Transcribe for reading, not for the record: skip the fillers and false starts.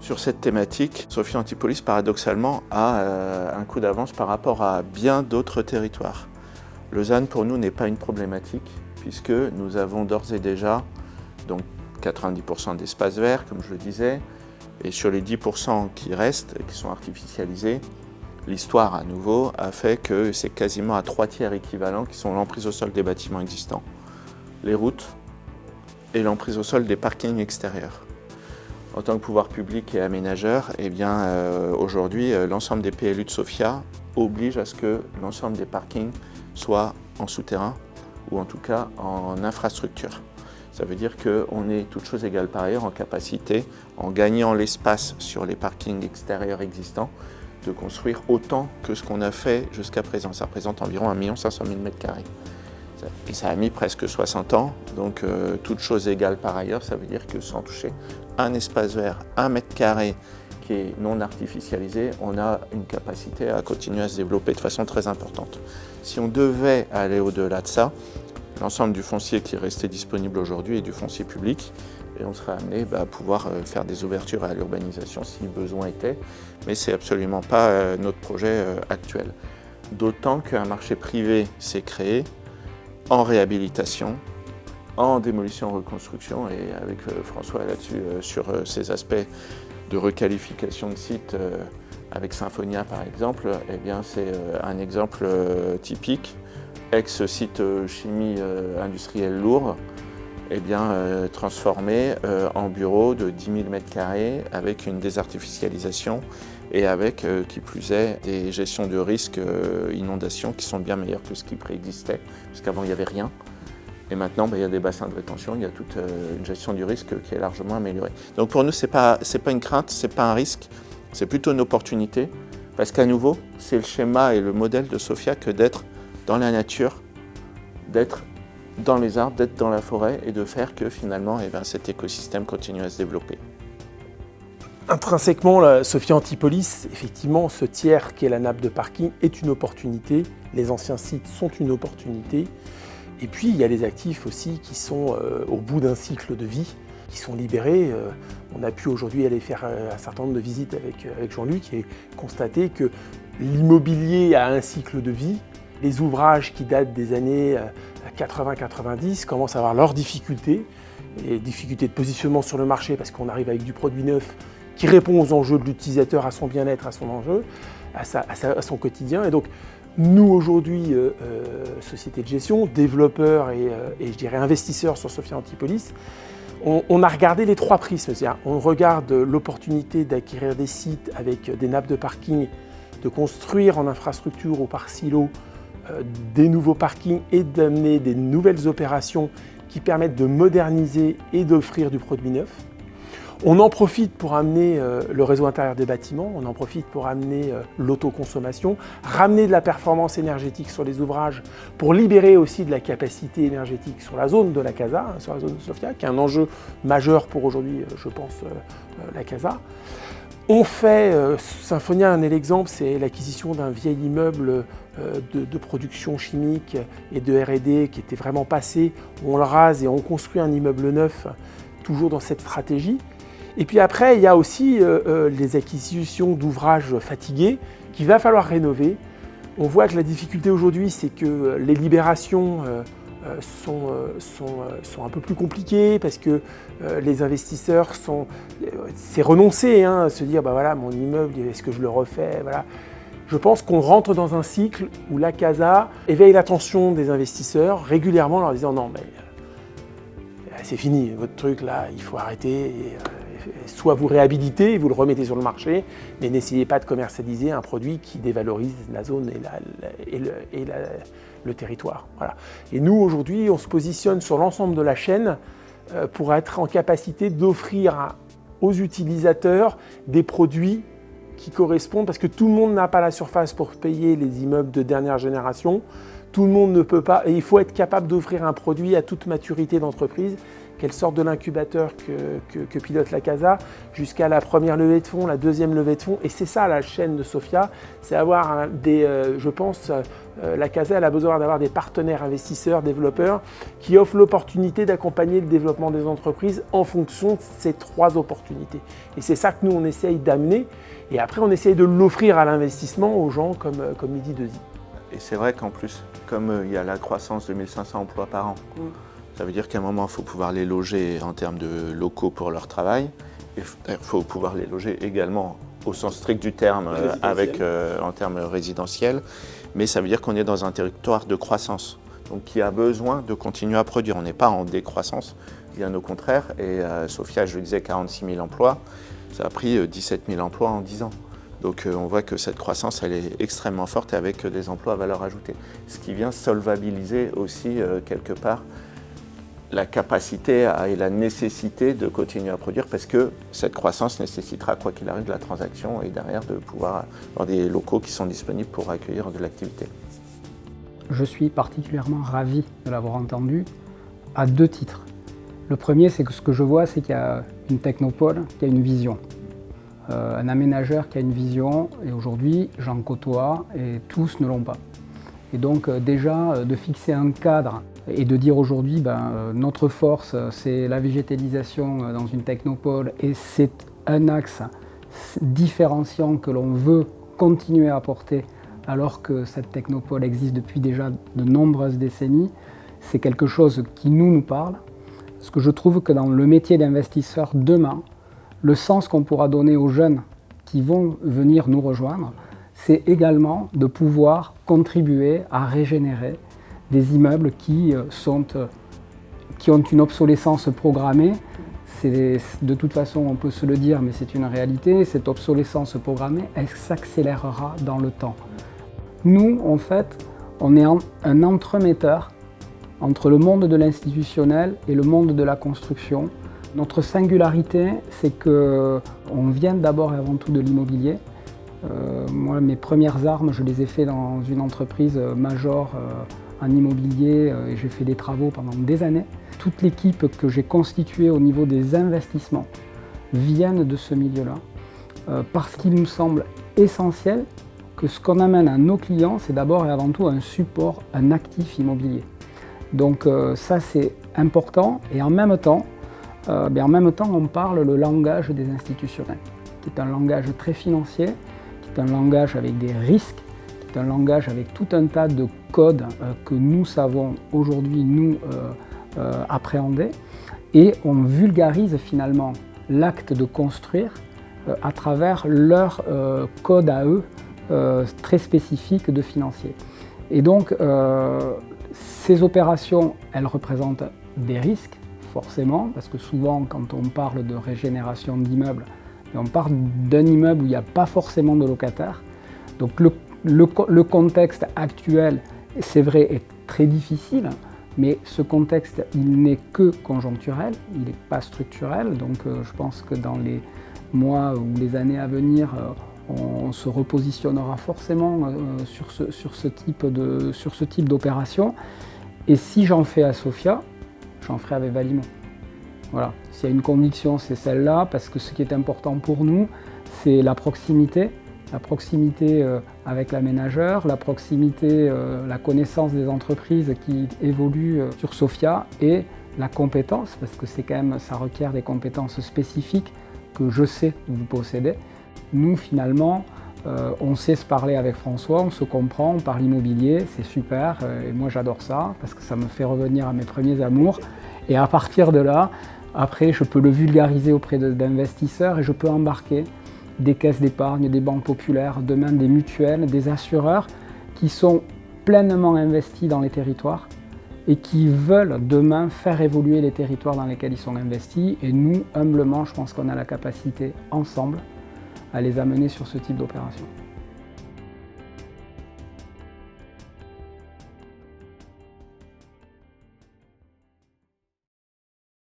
Sur cette thématique, Sophia Antipolis, paradoxalement, a un coup d'avance par rapport à bien d'autres territoires. Lausanne, pour nous, n'est pas une problématique, puisque nous avons d'ores et déjà donc 90% d'espaces verts, comme je le disais, et sur les 10% qui restent, qui sont artificialisés, l'histoire, à nouveau, a fait que c'est quasiment à 3/3 équivalents qui sont l'emprise au sol des bâtiments existants, les routes et l'emprise au sol des parkings extérieurs. En tant que pouvoir public et aménageur, aujourd'hui, l'ensemble des PLU de Sophia oblige à ce que l'ensemble des parkings soient en souterrain ou en tout cas en infrastructure. Ça veut dire qu'on est, toutes choses égales par ailleurs, en capacité, en gagnant l'espace sur les parkings extérieurs existants, de construire autant que ce qu'on a fait jusqu'à présent. Ça représente environ 1 500 000 m². Et ça a mis presque 60 ans, donc toutes choses égales par ailleurs, ça veut dire que sans toucher un espace vert, 1 m² qui est non artificialisé, on a une capacité à continuer à se développer de façon très importante. Si on devait aller au-delà de ça, l'ensemble du foncier qui est resté disponible aujourd'hui est du foncier public, et on serait amené à pouvoir faire des ouvertures à l'urbanisation si besoin était, mais ce n'est absolument pas notre projet actuel. D'autant qu'un marché privé s'est créé en réhabilitation, en démolition-reconstruction, et avec François là-dessus sur ces aspects de requalification de sites avec Symphonia par exemple, c'est un exemple typique, ex-site chimie industrielle lourd, transformé en bureau de 10 000 m² avec une désartificialisation et avec, qui plus est, des gestions de risques inondations qui sont bien meilleures que ce qui préexistait, parce qu'avant il n'y avait rien. Et maintenant, il y a des bassins de rétention, il y a toute une gestion du risque qui est largement améliorée. Donc pour nous, ce n'est pas une crainte, ce n'est pas un risque, c'est plutôt une opportunité, parce qu'à nouveau, c'est le schéma et le modèle de Sophia que d'être dans la nature, d'être dans les arbres, d'être dans la forêt et de faire que finalement cet écosystème continue à se développer. Intrinsèquement, la Sophia Antipolis, effectivement, ce tiers qui est la nappe de parking est une opportunité. Les anciens sites sont une opportunité. Et puis, il y a les actifs aussi qui sont au bout d'un cycle de vie, qui sont libérés. On a pu aujourd'hui aller faire un certain nombre de visites avec Jean-Luc et constater que l'immobilier a un cycle de vie. Les ouvrages qui datent des années 80-90 commencent à avoir leurs difficultés, les difficultés de positionnement sur le marché parce qu'on arrive avec du produit neuf qui répond aux enjeux de l'utilisateur, à son bien-être, à son enjeu, à son quotidien. Et donc, nous aujourd'hui, société de gestion, développeurs et je dirais investisseurs sur Sophia Antipolis, on a regardé les trois prismes. C'est-à-dire, on regarde l'opportunité d'acquérir des sites avec des nappes de parking, de construire en infrastructure ou par silo des nouveaux parkings et d'amener des nouvelles opérations qui permettent de moderniser et d'offrir du produit neuf. On en profite pour amener le réseau intérieur des bâtiments, on en profite pour amener l'autoconsommation, ramener de la performance énergétique sur les ouvrages pour libérer aussi de la capacité énergétique sur la zone de la CASA, sur la zone de Sophia, qui est un enjeu majeur pour aujourd'hui, je pense, la CASA. On fait, Symphonia, un exemple, c'est l'acquisition d'un vieil immeuble de production chimique et de R&D qui était vraiment passé. On le rase et on construit un immeuble neuf, toujours dans cette stratégie. Et puis après, il y a aussi les acquisitions d'ouvrages fatigués qu'il va falloir rénover. On voit que la difficulté aujourd'hui, c'est que les libérations sont un peu plus compliquées parce que les investisseurs c'est renoncer, à se dire mon immeuble, est-ce que je le refais, voilà. Je pense qu'on rentre dans un cycle où la CASA éveille l'attention des investisseurs régulièrement en leur disant non mais c'est fini, votre truc là, il faut arrêter. Soit vous réhabilitez et vous le remettez sur le marché, mais n'essayez pas de commercialiser un produit qui dévalorise la zone et le territoire. Voilà. Et nous, aujourd'hui, on se positionne sur l'ensemble de la chaîne pour être en capacité d'offrir aux utilisateurs des produits qui correspondent, parce que tout le monde n'a pas la surface pour payer les immeubles de dernière génération. Tout le monde ne peut pas, et il faut être capable d'offrir un produit à toute maturité d'entreprise qu'elle sorte de l'incubateur que pilote la CASA jusqu'à la première levée de fonds, la deuxième levée de fonds. Et c'est ça la chaîne de Sophia, c'est avoir je pense, la CASA elle a besoin d'avoir des partenaires investisseurs, développeurs qui offrent l'opportunité d'accompagner le développement des entreprises en fonction de ces 3 opportunités. Et c'est ça que nous on essaye d'amener. Et après on essaye de l'offrir à l'investissement aux gens comme Midi 2i. Et c'est vrai qu'en plus, comme il y a la croissance de 1500 emplois par an, ça veut dire qu'à un moment, il faut pouvoir les loger en termes de locaux pour leur travail. Il faut pouvoir les loger également au sens strict du terme, en termes résidentiels. Mais ça veut dire qu'on est dans un territoire de croissance, donc qui a besoin de continuer à produire. On n'est pas en décroissance, bien au contraire. Et Sophia, je le disais, 46 000 emplois, ça a pris 17 000 emplois en 10 ans. Donc on voit que cette croissance, elle est extrêmement forte et avec des emplois à valeur ajoutée. Ce qui vient solvabiliser aussi quelque part la capacité et la nécessité de continuer à produire parce que cette croissance nécessitera, quoi qu'il arrive, de la transaction et derrière de pouvoir avoir des locaux qui sont disponibles pour accueillir de l'activité. Je suis particulièrement ravi de l'avoir entendu à 2 titres. Le premier, c'est que ce que je vois, c'est qu'il y a une technopole qui a une vision. Un aménageur qui a une vision, et aujourd'hui, j'en côtoie, et tous ne l'ont pas. Et donc déjà, de fixer un cadre et de dire aujourd'hui, notre force, c'est la végétalisation dans une technopole, et c'est un axe différenciant que l'on veut continuer à apporter, alors que cette technopole existe depuis déjà de nombreuses décennies, c'est quelque chose qui nous parle. Parce que je trouve que dans le métier d'investisseur demain, le sens qu'on pourra donner aux jeunes qui vont venir nous rejoindre, c'est également de pouvoir contribuer à régénérer des immeubles qui ont une obsolescence programmée. De toute façon, on peut se le dire, mais c'est une réalité, cette obsolescence programmée, elle s'accélérera dans le temps. Nous, en fait, on est un entremetteur entre le monde de l'institutionnel et le monde de la construction. Notre singularité, c'est qu'on vient d'abord et avant tout de l'immobilier. Moi, mes premières armes, je les ai fait dans une entreprise major en immobilier et j'ai fait des travaux pendant des années. Toute l'équipe que j'ai constituée au niveau des investissements viennent de ce milieu-là parce qu'il nous semble essentiel que ce qu'on amène à nos clients, c'est d'abord et avant tout un support, un actif immobilier. Donc ça, c'est important et en même temps, on parle le langage des institutionnels, qui est un langage très financier, qui est un langage avec des risques, qui est un langage avec tout un tas de codes que nous savons aujourd'hui appréhender. Et on vulgarise finalement l'acte de construire à travers leur code à eux très spécifique de financier. Et donc, ces opérations, elles représentent des risques, forcément, parce que souvent, quand on parle de régénération d'immeubles, on parle d'un immeuble où il n'y a pas forcément de locataires. Donc le contexte actuel, c'est vrai, est très difficile, mais ce contexte, il n'est que conjoncturel, il n'est pas structurel. Donc je pense que dans les mois ou les années à venir, on se repositionnera forcément sur ce type d'opération. Et si j'en fais à Sophia, j'en ferai avec Valimo. Voilà. S'il y a une conviction, c'est celle-là, parce que ce qui est important pour nous, c'est la proximité avec l'aménageur, la proximité, la connaissance des entreprises qui évoluent sur Sophia et la compétence, parce que c'est quand même, ça requiert des compétences spécifiques que je sais que vous possédez. Nous, finalement, on sait se parler avec François, on se comprend, on parle immobilier, c'est super, et moi j'adore ça, parce que ça me fait revenir à mes premiers amours. Et à partir de là, après, je peux le vulgariser auprès d'investisseurs et je peux embarquer des caisses d'épargne, des banques populaires, demain des mutuelles, des assureurs qui sont pleinement investis dans les territoires et qui veulent demain faire évoluer les territoires dans lesquels ils sont investis. Et nous, humblement, je pense qu'on a la capacité, ensemble, à les amener sur ce type d'opération.